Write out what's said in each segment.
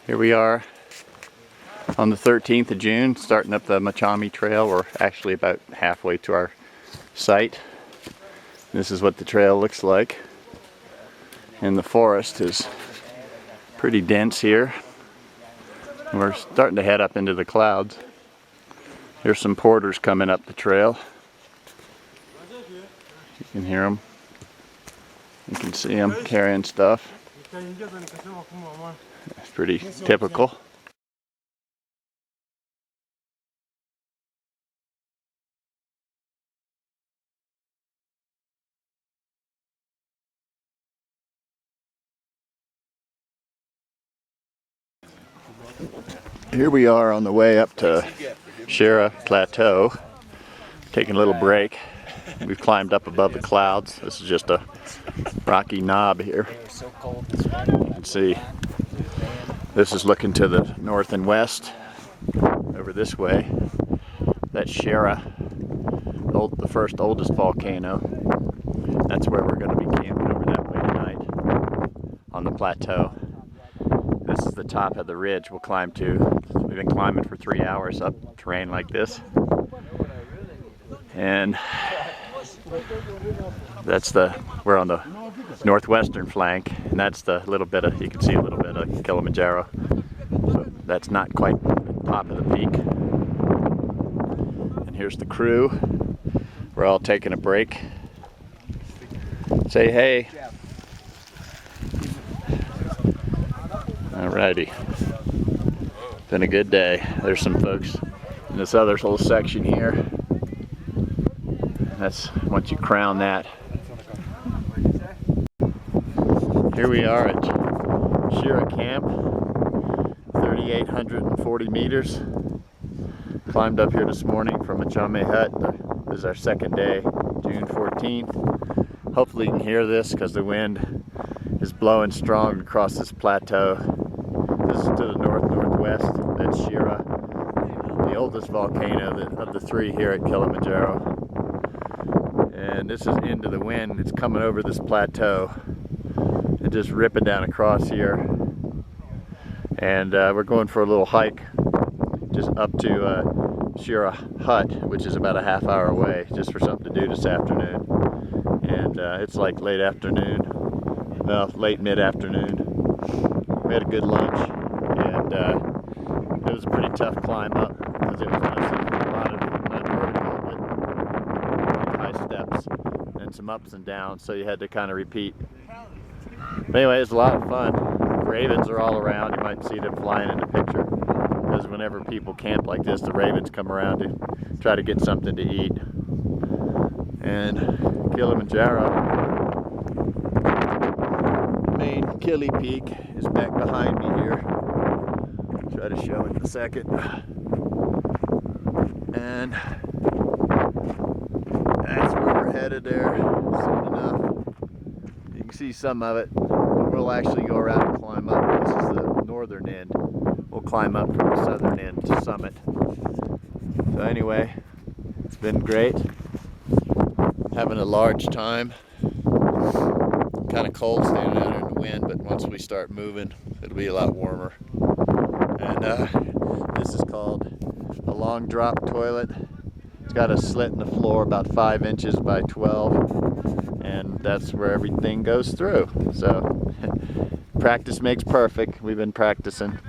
Here we are on the 13th of June, starting up the Machame Trail. We're actually about halfway to our site. This is what the trail looks like. And the forest is pretty dense here. And we're starting to head up into the clouds. There's some porters coming up the trail. You can hear them. You can see them carrying stuff. It's pretty typical. Here we are on the way up to Shira Plateau, taking a little break. We've climbed up above the clouds. This is just a rocky knob here. You can see this is looking to the north and west. Over this way, that's Shira, the first oldest volcano. That's where we're going to be camping over that way tonight on the plateau. This is the top of the ridge we'll climb to. We've been climbing for 3 hours up terrain like this. And we're on the northwestern flank, and that's the little bit of, you can see a little bit of Kilimanjaro. So that's not quite the top of the peak. And here's the crew. We're all taking a break. Say hey. Alrighty. Been a good day. There's some folks in this other little section here. That's once you crown that. Here we are at Shira Camp, 3,840 meters. Climbed up here this morning from Machame Hut. This is our second day, June 14th. Hopefully you can hear this because the wind is blowing strong across this plateau. This is to the northwest. That's Shira, the oldest volcano of the three here at Kilimanjaro. And this is into the wind. It's coming over this plateau and just ripping down across here. And we're going for a little hike just up to Shira Hut, which is about a half hour away, just for something to do this afternoon. And it's like late afternoon, no, late mid-afternoon. We had a good lunch, and it was a pretty tough climb up because it was mostly a lot of not vertical, but high steps and some ups and downs, so you had to kind of repeat. But anyway, it's a lot of fun. Ravens are all around. You might see them flying in the picture, because whenever people camp like this, the ravens come around to try to get something to eat. And Kilimanjaro, main Kili Peak, is back behind me here. Try to show it in a second. And that's where we're headed there, soon enough. You can see some of it, but we'll actually go around and climb up. This is the northern end. We'll climb up from the southern end to summit. So anyway, it's been great. Having a large time. Kind of cold standing out in the wind, but once we start moving, it'll be a lot warmer. And this is called a long drop toilet. It's got a slit in the floor about 5 inches by 12, and that's where everything goes through. So practice makes perfect. We've been practicing.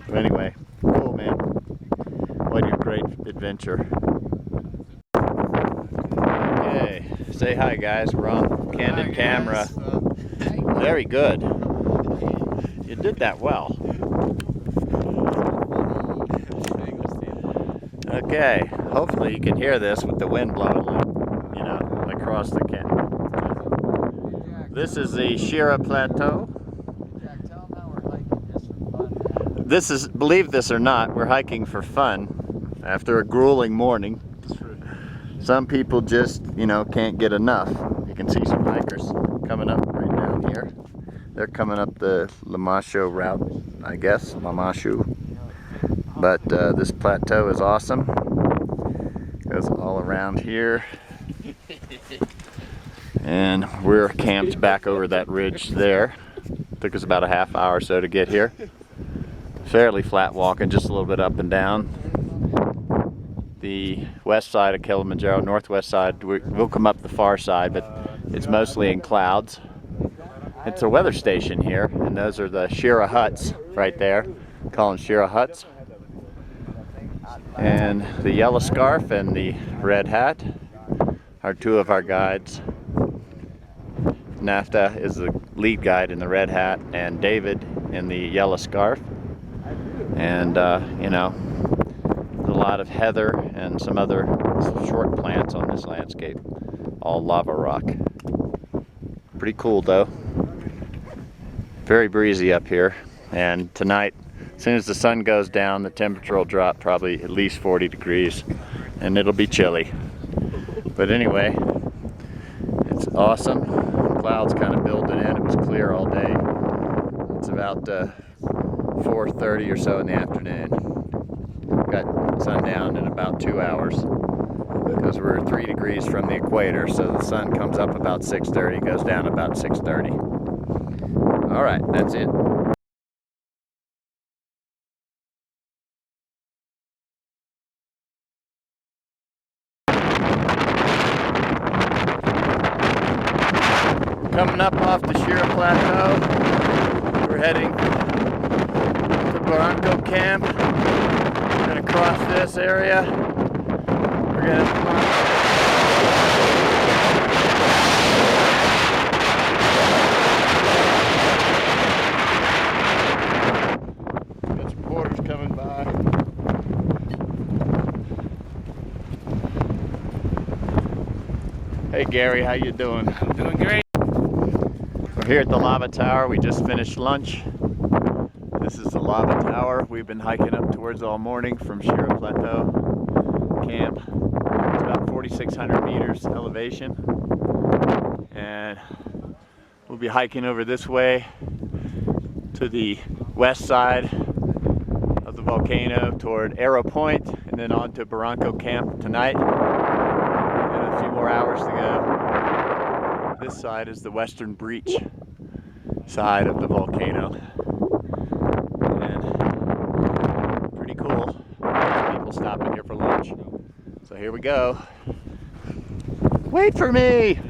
But anyway, cool, man. What a great adventure. Okay, say hi, guys. We're on candid camera. Very good. You did that well. Okay, hopefully you can hear this with the wind blowing, you know, across the camp. This is the Shira Plateau. This is, believe this or not, we're hiking for fun after a grueling morning. Some people just, you know, can't get enough. You can see some hikers coming up right down here. They're coming up the Lamashu route, I guess, Lamashu. But this plateau is awesome. Goes all around here. And we're camped back over that ridge there. Took us about a half hour or so to get here. fairly flat walking, just a little bit up and down. The west side of Kilimanjaro, northwest side, we'll come up the far side, but it's mostly in clouds. It's a weather station here, and those are the Shira huts right there. Call them Shira huts. And the yellow scarf and the red hat are two of our guides. Nafta is the lead guide in the red hat, and David in the yellow scarf. And you know, there's a lot of heather and some other short plants on this landscape, all lava rock. Pretty cool though. Very breezy up here, and tonight, as soon as the sun goes down, the temperature will drop probably at least 40 degrees, and it'll be chilly. But anyway, it's awesome. Clouds kind of building in. It was clear all day. It's about 4:30 or so in the afternoon. Got sundown in about 2 hours because we're 3 degrees from the equator, so the sun comes up about 6:30, goes down about 6:30. All right, that's it. Coming up off the Shira Plateau, we're heading to Marangu Camp. We're going to cross this area. We're going to got some porters coming by. Hey Gary, how you doing? I'm doing great. We're here at the Lava Tower. We just finished lunch. This is the Lava Tower. We've been hiking up towards all morning from Shira Plateau Camp. It's about 4,600 meters elevation. And we'll be hiking over this way to the west side of the volcano toward Arrow Point, and then on to Marangu Camp tonight. And a few more hours to go. This side is the western breach side of the volcano. And pretty cool. There's people stopping here for lunch. So here we go. Wait for me!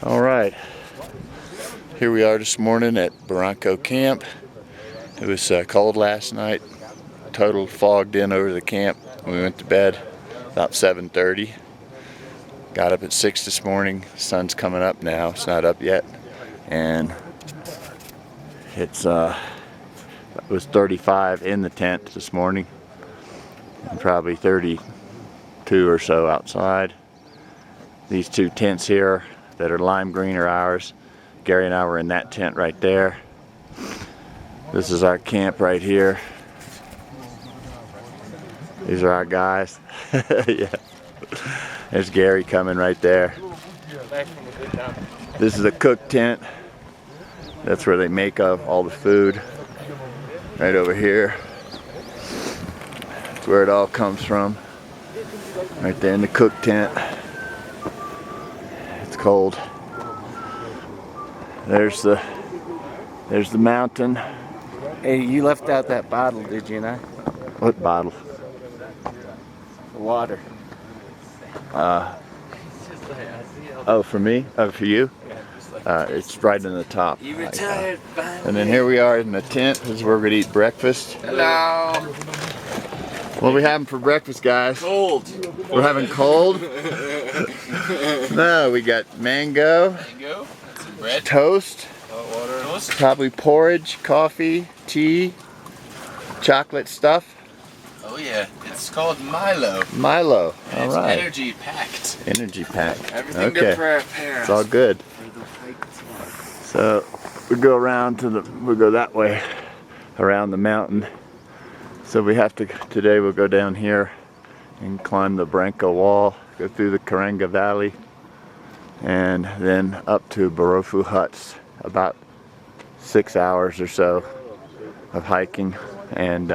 All right. Here we are this morning at Marangu Camp. It was cold last night, total fogged in over the camp. We went to bed about 7:30. Got up at 6 this morning. The sun's coming up now. It's not up yet, and it was 35 in the tent this morning, and probably 32 or so outside. These two tents here that are lime green are ours. Gary and I were in that tent right there. This is our camp right here. These are our guys. Yeah. There's Gary coming right there. This is a cook tent. That's where they make all the food. Right over here. That's where it all comes from. Right there in the cook tent. It's cold. There's the mountain. Hey, you left out that bottle, did you not? What bottle? The water. Oh, for me? Oh, for you? It's right in the top. You retired finally. And then here we are in the tent. This is where we're going to eat breakfast. Hello. What are we having for breakfast, guys? Cold. We're having cold? No, we got mango. Mango. Some bread. Toast. Hot water. Toast. Probably porridge, coffee, tea, chocolate stuff. Oh yeah, it's called Milo. Milo. And All it's right. energy packed. Energy pack. Everything Okay. to prepare. It's all good. So we go around we go that way around the mountain. So we have to, today we'll go down here and climb the Branco wall, go through the Karanga Valley, and then up to Barofu huts. About 6 hours or so of hiking, and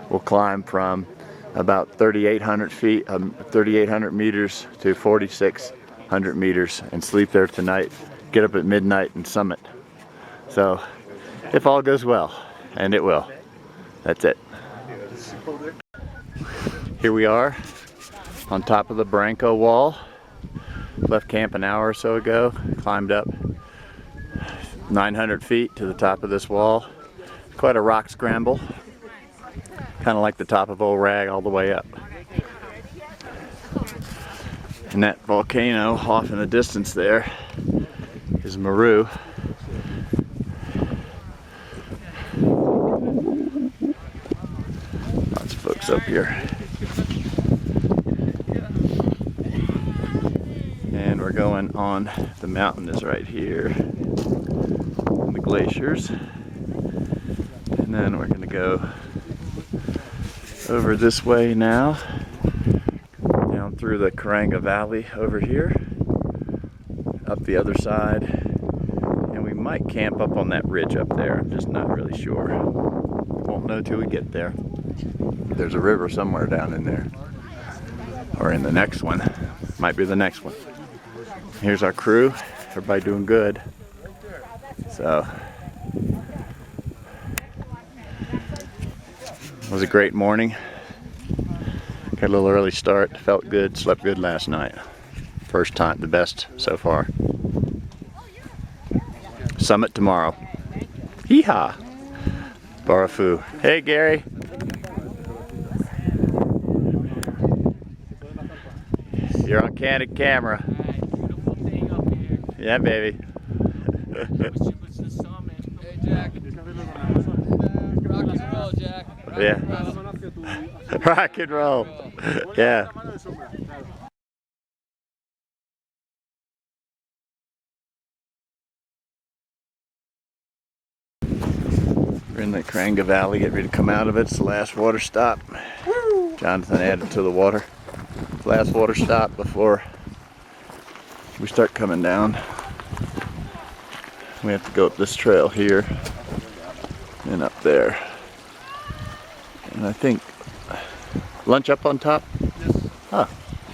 we'll climb from about 3,800 feet, 3,800 meters to 4,600 meters, and sleep there tonight. Get up at midnight and summit. So, if all goes well, and it will, that's it. Here we are on top of the Marangu wall. Left camp an hour or so ago, climbed up 900 feet to the top of this wall. Quite a rock scramble. Kind of like the top of Old Rag all the way up. And that volcano off in the distance there is Marangu. Lots of folks up here. And we're going on, the mountain is right here. And the glaciers. And then we're gonna go over this way now, down through the Marangu Valley over here, up the other side, and we might camp up on that ridge up there. I'm just not really sure. Won't know till we get there. There's a river somewhere down in there, or in the next one. Might be the next one. Here's our crew. Everybody doing good. So it was a great morning. Got a little early start, felt good, slept good last night. First time, the best so far. Summit tomorrow. Hee-haw. Barafu. Hey, Gary. You're on candid camera. Yeah, baby. Hey, Jack. Rock and roll, Jack. Yeah. Rock and roll. Yeah. We're in the Marangu Valley, getting ready to come out of it. It's the last water stop. Jonathan added to the water. Last water stop before we start coming down. We have to go up this trail here and up there. And I think lunch up on top? Yes. Huh.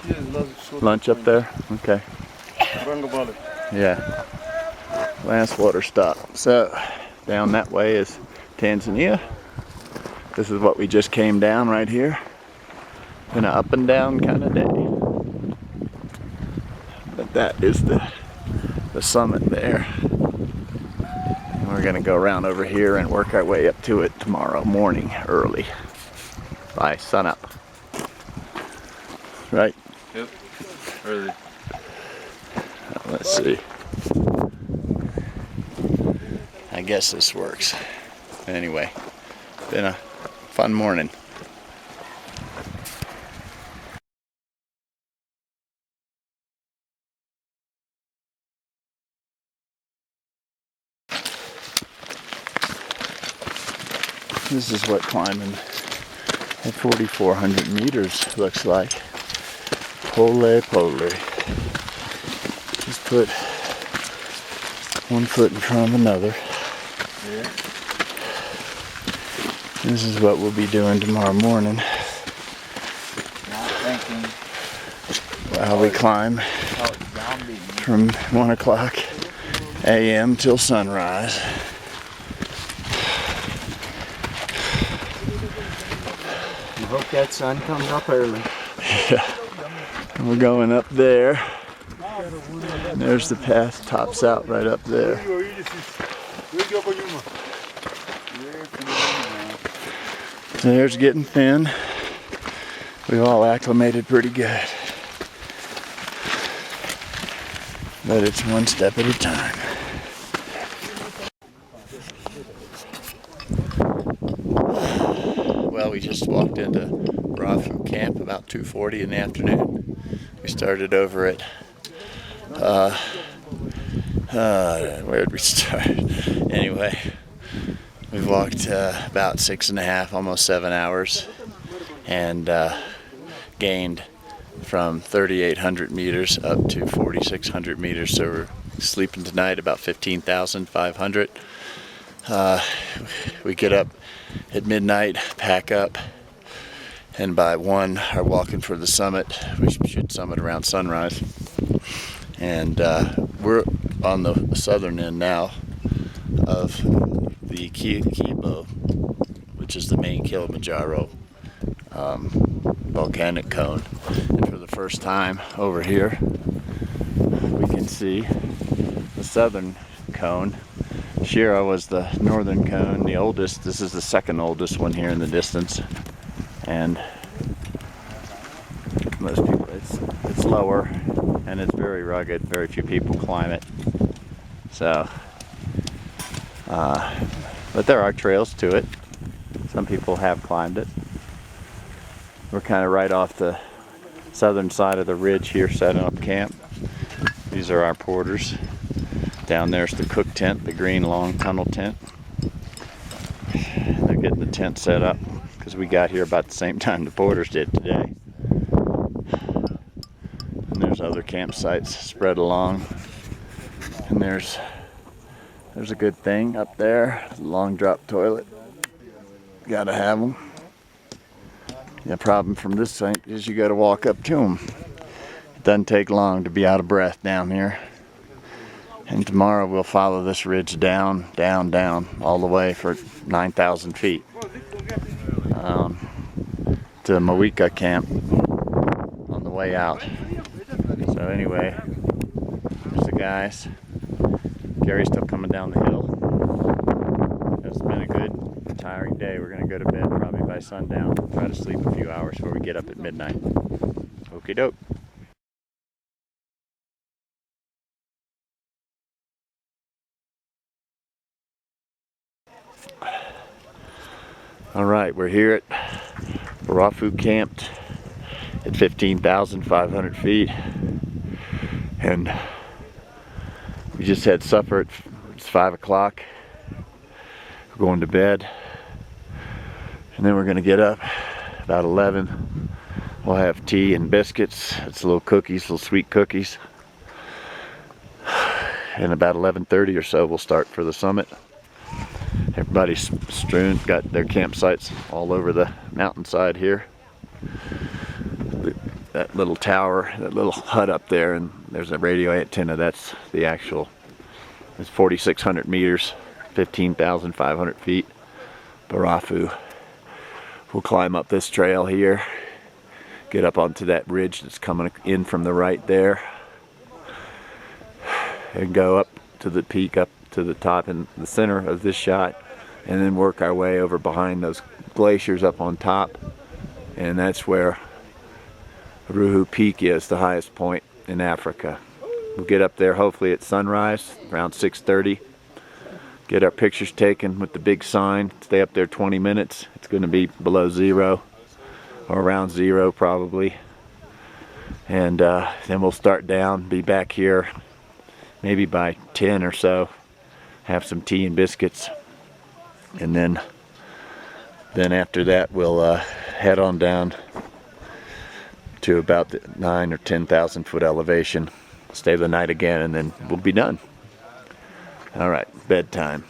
Yes, Lunch up there? Okay. Yeah. Last water stop. So down that way is Tanzania. This is what we just came down right here. Been an up and down kind of day. But that is the summit there. And we're gonna go around over here and work our way up to it tomorrow morning early by sunup. Right? Yep. Early. Let's see. I guess this works. Anyway, been a fun morning. This is what climbing at 4,400 meters looks like. Pole pole. Just put one foot in front of another. Yeah. This is what we'll be doing tomorrow morning Not thinking while we climb about zombie. from 1 o'clock a.m. till sunrise. You hope that sun comes up early. Yeah. We're going up there. And there's the path, tops out right up there. There's getting thin. We've all acclimated pretty good. But it's one step at a time. Well, we just walked into Marangu camp about 2:40 in the afternoon. We started over at where did we start? Anyway, we walked about 6.5, almost 7 hours, and gained from 3,800 meters up to 4,600 meters. So we're sleeping tonight about 15,500. We get up at midnight, pack up, and by 1 are walking for the summit. We should summit around sunrise. And we're on the southern end now of the Kibo, which is the main Kilimanjaro volcanic cone. And for the first time over here, we can see the southern cone. Shira was the northern cone, the oldest. This is the second oldest one here in the distance. And most people, it's lower and it's very rugged. Very few people climb it. So, but there are trails to it. Some people have climbed it. We're kind of right off the southern side of the ridge here, setting up camp. These are our porters. Down there's the cook tent, the green long tunnel tent. They're getting the tent set up because we got here about the same time the porters did today. And there's other campsites spread along. And there's a good thing up there, long drop toilet. Gotta have them. The problem from this site is you gotta walk up to them. It doesn't take long to be out of breath down here. And tomorrow we'll follow this ridge down, down, down, all the way for 9,000 feet to Mawika camp on the way out. So anyway, there's the guys. Gary's still coming down the hill. It's been a good, tiring day. We're gonna go to bed probably by sundown. Try to sleep a few hours before we get up at midnight. Okie doke. All right, we're here at Marangu camped at 15,500 feet, and we just had supper. It's 5 o'clock. We're going to bed, and then we're going to get up about 11. We'll have tea and biscuits. It's little cookies, little sweet cookies. And about 11:30 or so, we'll start for the summit. Everybody's strewn, got their campsites all over the mountainside here. That little tower, that little hut up there, and there's a radio antenna. That's the actual, it's 4,600 meters, 15,500 feet. Barafu. We'll climb up this trail here, get up onto that ridge that's coming in from the right there, and go up to the peak, up to the top in the center of this shot, and then work our way over behind those glaciers up on top. And that's where Ruhu Peak is, the highest point in Africa. We'll get up there hopefully at sunrise around 6:30. Get our pictures taken with the big sign. Stay up there 20 minutes. It's going to be below zero or around zero probably. And then we'll start down, be back here maybe by 10 or so. Have some tea and biscuits, and then after that we'll head on down to about the 9,000 or 10,000 foot elevation, stay the night again, and then we'll be done. All right, bedtime.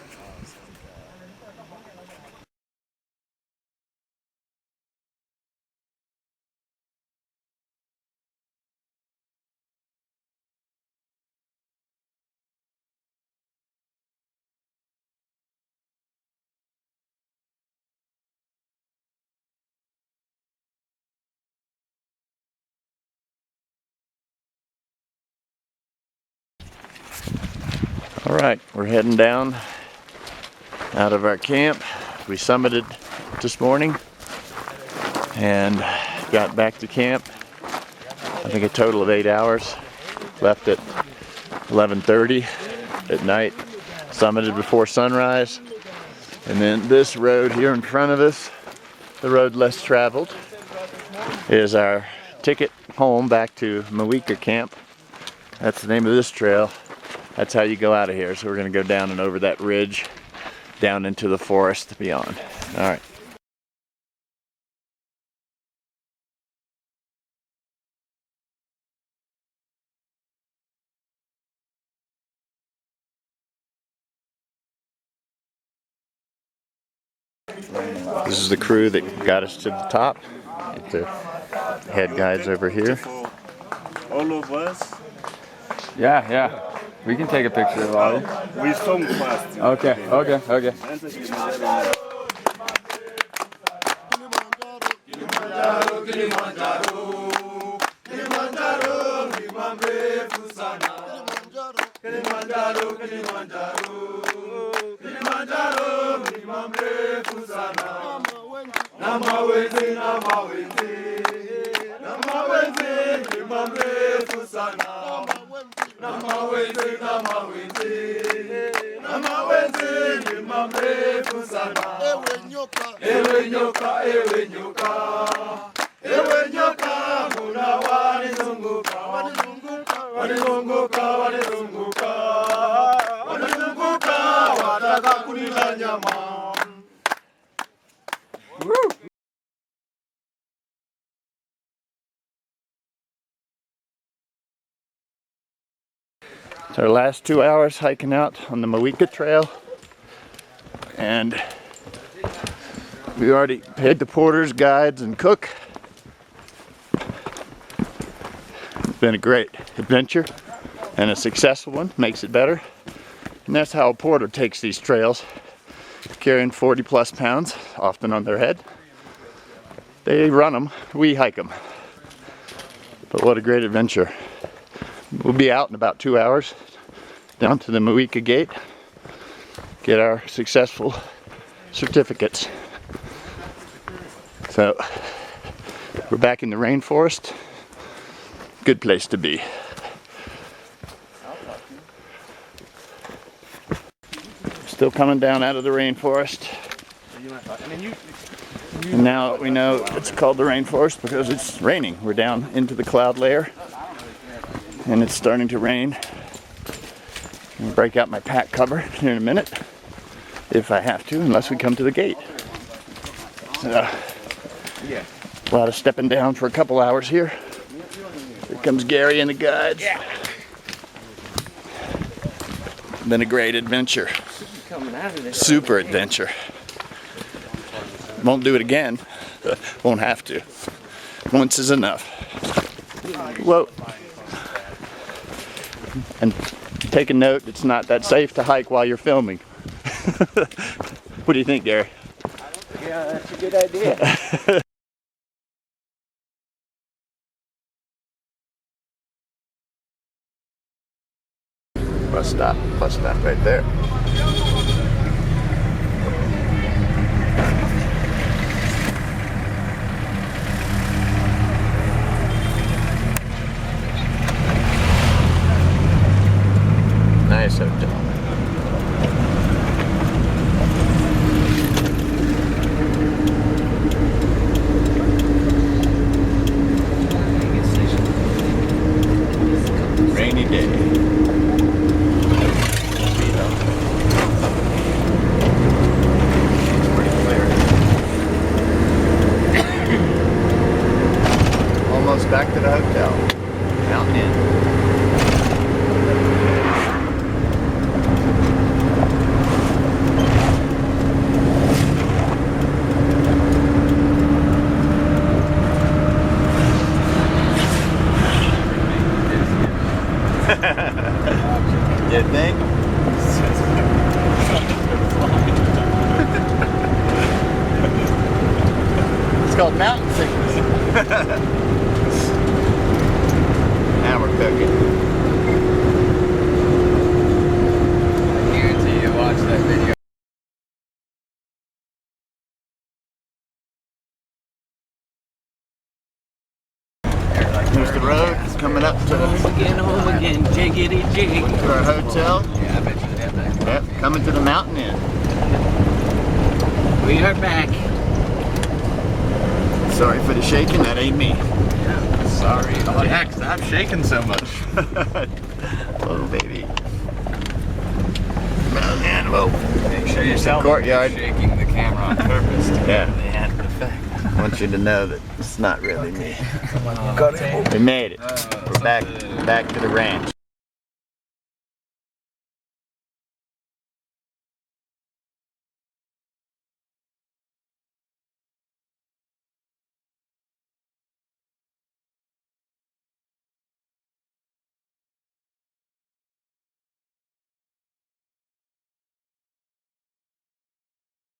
All right, we're heading down out of our camp. We summited this morning and got back to camp. I think a total of 8 hours. Left at 11:30 at night. Summited before sunrise. And then this road here in front of us, the road less traveled, is our ticket home back to Mawika camp. That's the name of this trail. That's how you go out of here. So we're going to go down and over that ridge, down into the forest beyond. All right. This is the crew that got us to the top. Get the head guides over here. All of us, Yeah. We can take a picture of all. we song fast. Okay. It's our last 2 hours hiking out on the Mawika Trail, and we already paid the porters, guides, and cook. It's been a great adventure and a successful one, makes it better. And that's how a porter takes these trails, carrying 40 plus pounds, often on their head. They run them, we hike them. But what a great adventure. We'll be out in about 2 hours, down to the Marangu Gate, get our successful certificates. So, we're back in the rainforest. Good place to be. Still coming down out of the rainforest. And now we know it's called the rainforest because it's raining. We're down into the cloud layer, and it's starting to rain. I'm gonna break out my pack cover here in a minute, if I have to, unless we come to the gate. So, a lot of stepping down for a couple hours here. Here comes Gary and the guides. Been a great adventure. Super adventure. Won't do it again. Won't have to. Once is enough. Whoa. And take a note, it's not that safe to hike while you're filming. What do you think, Gary? Yeah, that's a good idea. Bus stop right there. Nice hotel. Rainy day. Pretty clear. Almost back to the hotel. Mountain Inn. You think? It's called mountain sickness. Now we're cooking. I guarantee you watch that video. Here's the road. It's coming up to Home again, jiggity jig. our hotel. Yeah, I bet you they have that. Yep, coming to the Mountain Inn. We are back. Sorry for the shaking, that ain't me. Sorry. Oh yeah, 'cause I'm shaking so much. Oh baby. Mountain Inn, whoa. Make sure you tell Courtyard. me you're shaking the camera on purpose to Yeah. get the end effect. I want you to know that it's not really me. Come on. We made it. We're back to the ranch.